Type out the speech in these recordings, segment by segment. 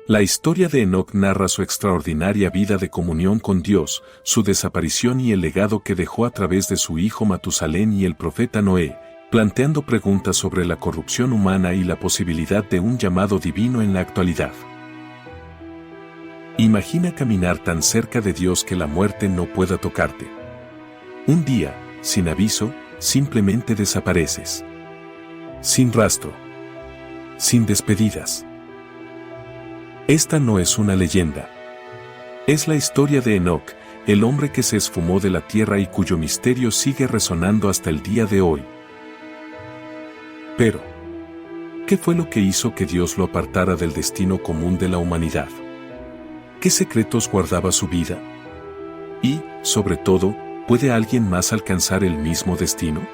La historia de Enoc narra su extraordinaria vida de comunión con Dios, su desaparición y el legado que dejó a través de su hijo Matusalén y el profeta Noé, planteando preguntas sobre la corrupción humana y la posibilidad de un llamado divino en la actualidad. Imagina caminar tan cerca de Dios que la muerte no pueda tocarte. Un día, sin aviso, simplemente desapareces. Sin rastro. Sin despedidas. Esta no es una leyenda. Es la historia de Enoc, el hombre que se esfumó de la tierra y cuyo misterio sigue resonando hasta el día de hoy. Pero, ¿qué fue lo que hizo que Dios lo apartara del destino común de la humanidad? ¿Qué secretos guardaba su vida? Y, sobre todo, ¿puede alguien más alcanzar el mismo destino?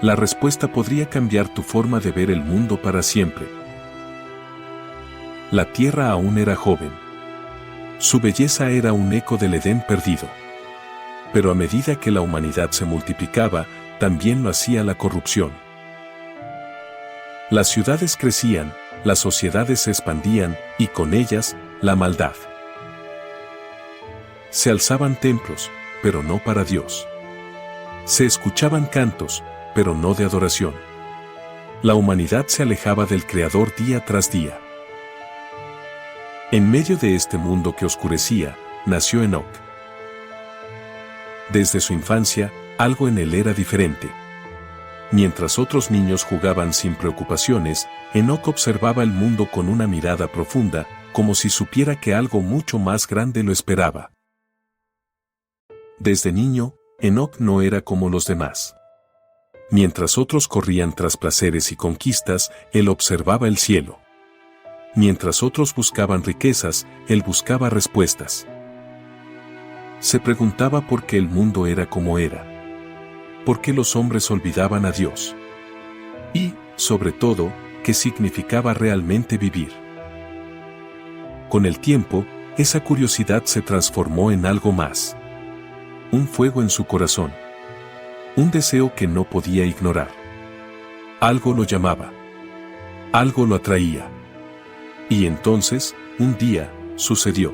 La respuesta podría cambiar tu forma de ver el mundo para siempre. La tierra aún era joven. Su belleza era un eco del Edén perdido. Pero a medida que la humanidad se multiplicaba, también lo hacía la corrupción. Las ciudades crecían, las sociedades se expandían, y con ellas, la maldad. Se alzaban templos, pero no para Dios. Se escuchaban cantos, pero no de adoración. La humanidad se alejaba del Creador día tras día. En medio de este mundo que oscurecía, nació Enoc. Desde su infancia, algo en él era diferente. Mientras otros niños jugaban sin preocupaciones, Enoc observaba el mundo con una mirada profunda, como si supiera que algo mucho más grande lo esperaba. Desde niño, Enoc no era como los demás. Mientras otros corrían tras placeres y conquistas, él observaba el cielo. Mientras otros buscaban riquezas, él buscaba respuestas. Se preguntaba por qué el mundo era como era. ¿Por qué los hombres olvidaban a Dios? Y, sobre todo, ¿qué significaba realmente vivir? Con el tiempo, esa curiosidad se transformó en algo más. Un fuego en su corazón. Un deseo que no podía ignorar. Algo lo llamaba. Algo lo atraía. Y entonces, un día, sucedió.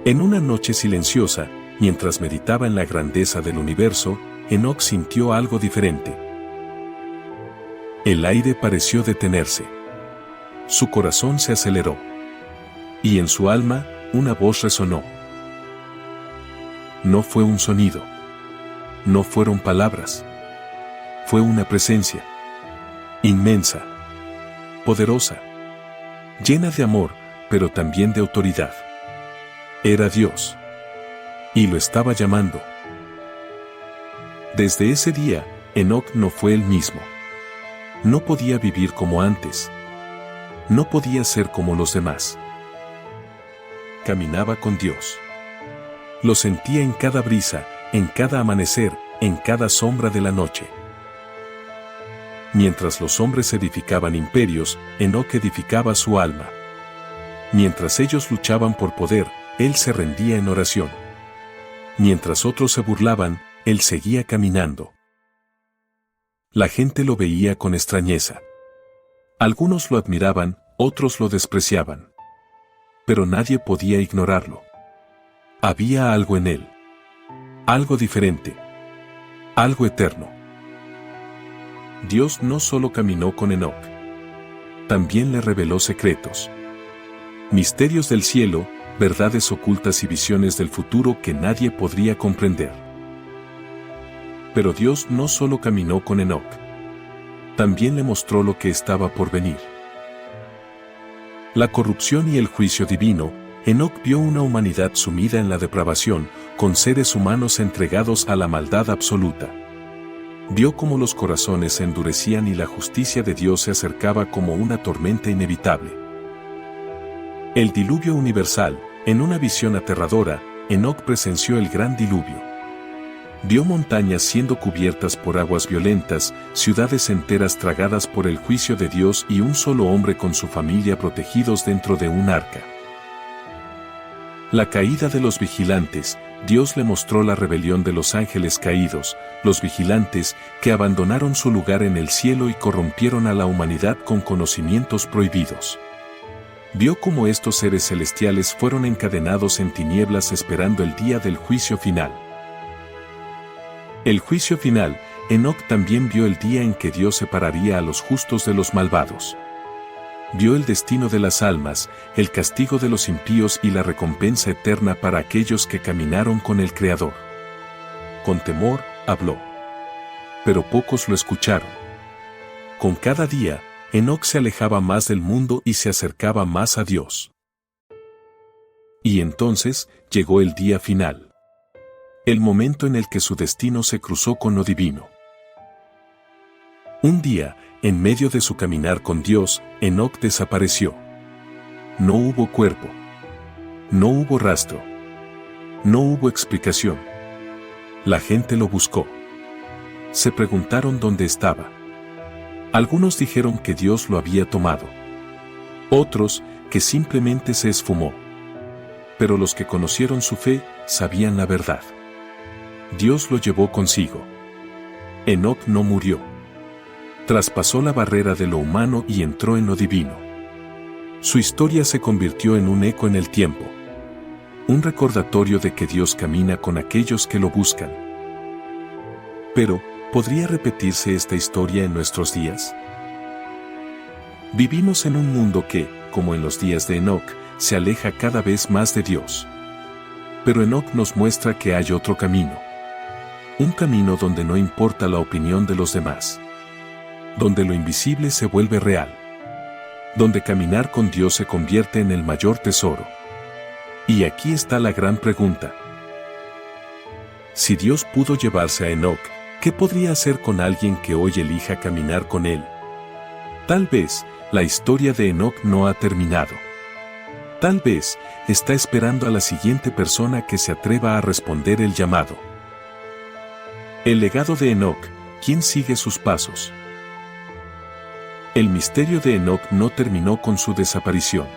En una noche silenciosa, mientras meditaba en la grandeza del universo, Enoc sintió algo diferente. El aire pareció detenerse. Su corazón se aceleró. Y en su alma, una voz resonó. No fue un sonido. No fueron palabras. Fue una presencia. Inmensa. Poderosa. Llena de amor, pero también de autoridad. Era Dios. Y lo estaba llamando. Desde ese día, Enoc no fue el mismo. No podía vivir como antes. No podía ser como los demás. Caminaba con Dios. Lo sentía en cada brisa, en cada amanecer, en cada sombra de la noche. Mientras los hombres edificaban imperios, Enoc edificaba su alma. Mientras ellos luchaban por poder, él se rendía en oración. Mientras otros se burlaban, él seguía caminando. La gente lo veía con extrañeza. Algunos lo admiraban, otros lo despreciaban. Pero nadie podía ignorarlo. Había algo en él. Algo diferente. Algo eterno. Dios no solo caminó con Enoc. También le reveló secretos. Misterios del cielo, verdades ocultas y visiones del futuro que nadie podría comprender. Pero Dios no solo caminó con Enoc. También le mostró lo que estaba por venir. La corrupción y el juicio divino. Enoc vio una humanidad sumida en la depravación, con seres humanos entregados a la maldad absoluta. Vio cómo los corazones se endurecían y la justicia de Dios se acercaba como una tormenta inevitable. El diluvio universal. En una visión aterradora, Enoc presenció el gran diluvio. Vio montañas siendo cubiertas por aguas violentas, ciudades enteras tragadas por el juicio de Dios y un solo hombre con su familia protegidos dentro de un arca. La caída de los vigilantes. Dios le mostró la rebelión de los ángeles caídos, los vigilantes, que abandonaron su lugar en el cielo y corrompieron a la humanidad con conocimientos prohibidos. Vio cómo estos seres celestiales fueron encadenados en tinieblas esperando el día del juicio final. El juicio final, Enoc también vio el día en que Dios separaría a los justos de los malvados. Vio el destino de las almas, el castigo de los impíos y la recompensa eterna para aquellos que caminaron con el Creador. Con temor, habló. Pero pocos lo escucharon. Con cada día, Enoc se alejaba más del mundo y se acercaba más a Dios. Y entonces, llegó el día final. El momento en el que su destino se cruzó con lo divino. Un día, en medio de su caminar con Dios, Enoc desapareció. No hubo cuerpo. No hubo rastro. No hubo explicación. La gente lo buscó. Se preguntaron dónde estaba. Algunos dijeron que Dios lo había tomado. Otros, que simplemente se esfumó. Pero los que conocieron su fe, sabían la verdad. Dios lo llevó consigo. Enoc no murió. Traspasó la barrera de lo humano y entró en lo divino. Su historia se convirtió en un eco en el tiempo. Un recordatorio de que Dios camina con aquellos que lo buscan. Pero, ¿podría repetirse esta historia en nuestros días? Vivimos en un mundo que, como en los días de Enoc, se aleja cada vez más de Dios. Pero Enoc nos muestra que hay otro camino. Un camino donde no importa la opinión de los demás. Donde lo invisible se vuelve real. Donde caminar con Dios se convierte en el mayor tesoro. Y aquí está la gran pregunta. Si Dios pudo llevarse a Enoc, ¿qué podría hacer con alguien que hoy elija caminar con Él? Tal vez, la historia de Enoc no ha terminado. Tal vez, está esperando a la siguiente persona que se atreva a responder el llamado. El legado de Enoc, ¿quién sigue sus pasos? El misterio de Enoc no terminó con su desaparición.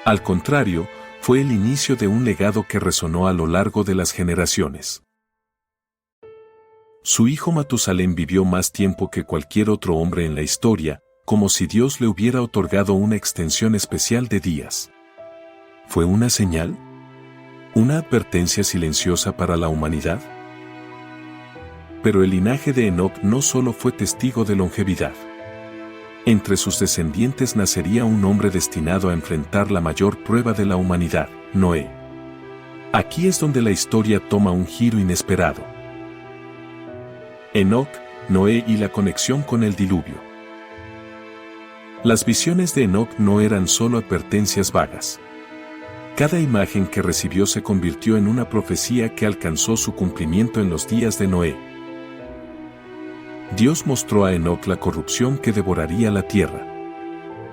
Al contrario, fue el inicio de un legado que resonó a lo largo de las generaciones. Su hijo Matusalén vivió más tiempo que cualquier otro hombre en la historia, como si Dios le hubiera otorgado una extensión especial de días. ¿Fue una señal? ¿Una advertencia silenciosa para la humanidad? Pero el linaje de Enoc no solo fue testigo de longevidad. Entre sus descendientes nacería un hombre destinado a enfrentar la mayor prueba de la humanidad, Noé. Aquí es donde la historia toma un giro inesperado. Enoc, Noé y la conexión con el diluvio. Las visiones de Enoc no eran solo advertencias vagas. Cada imagen que recibió se convirtió en una profecía que alcanzó su cumplimiento en los días de Noé. Dios mostró a Enoc la corrupción que devoraría la tierra.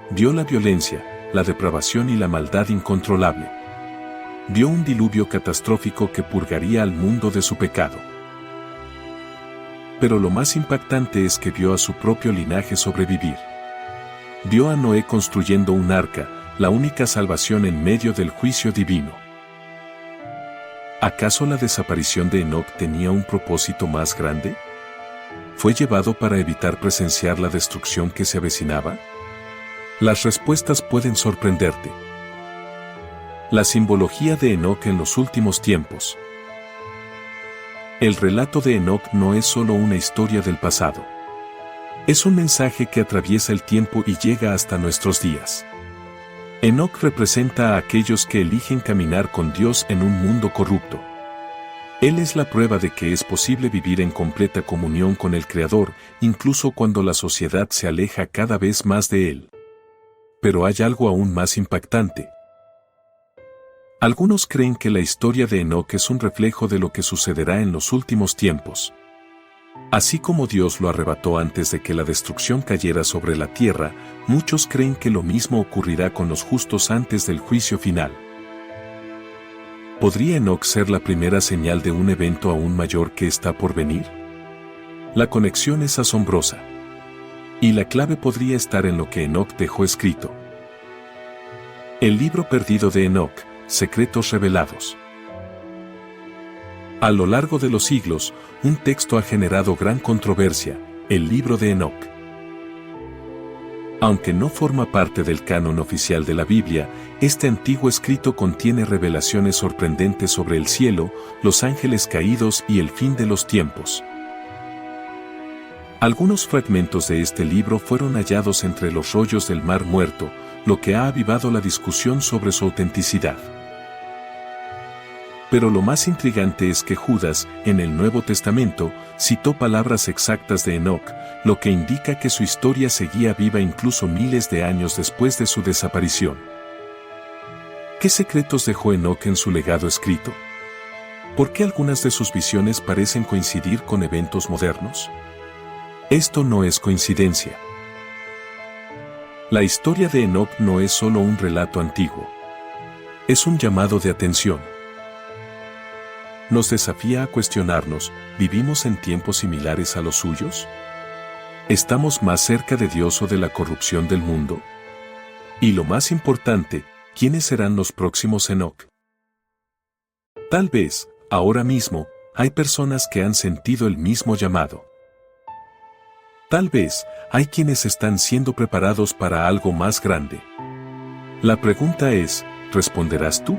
Vio la violencia, la depravación y la maldad incontrolable. Vio un diluvio catastrófico que purgaría al mundo de su pecado. Pero lo más impactante es que vio a su propio linaje sobrevivir. Vio a Noé construyendo un arca, la única salvación en medio del juicio divino. ¿Acaso la desaparición de Enoc tenía un propósito más grande? ¿Fue llevado para evitar presenciar la destrucción que se avecinaba? Las respuestas pueden sorprenderte. La simbología de Enoc en los últimos tiempos. El relato de Enoc no es solo una historia del pasado. Es un mensaje que atraviesa el tiempo y llega hasta nuestros días. Enoc representa a aquellos que eligen caminar con Dios en un mundo corrupto. Él es la prueba de que es posible vivir en completa comunión con el Creador, incluso cuando la sociedad se aleja cada vez más de Él. Pero hay algo aún más impactante. Algunos creen que la historia de Enoc es un reflejo de lo que sucederá en los últimos tiempos. Así como Dios lo arrebató antes de que la destrucción cayera sobre la tierra, muchos creen que lo mismo ocurrirá con los justos antes del juicio final. ¿Podría Enoc ser la primera señal de un evento aún mayor que está por venir? La conexión es asombrosa. Y la clave podría estar en lo que Enoc dejó escrito. El libro perdido de Enoc, secretos revelados. A lo largo de los siglos, un texto ha generado gran controversia, el libro de Enoc. Aunque no forma parte del canon oficial de la Biblia, este antiguo escrito contiene revelaciones sorprendentes sobre el cielo, los ángeles caídos y el fin de los tiempos. Algunos fragmentos de este libro fueron hallados entre los rollos del Mar Muerto, lo que ha avivado la discusión sobre su autenticidad. Pero lo más intrigante es que Judas, en el Nuevo Testamento, citó palabras exactas de Enoc, lo que indica que su historia seguía viva incluso miles de años después de su desaparición. ¿Qué secretos dejó Enoc en su legado escrito? ¿Por qué algunas de sus visiones parecen coincidir con eventos modernos? Esto no es coincidencia. La historia de Enoc no es solo un relato antiguo. Es un llamado de atención. Nos desafía a cuestionarnos, ¿vivimos en tiempos similares a los suyos? ¿Estamos más cerca de Dios o de la corrupción del mundo? Y lo más importante, ¿quiénes serán los próximos Enoc? Tal vez, ahora mismo, hay personas que han sentido el mismo llamado. Tal vez, hay quienes están siendo preparados para algo más grande. La pregunta es, ¿responderás tú?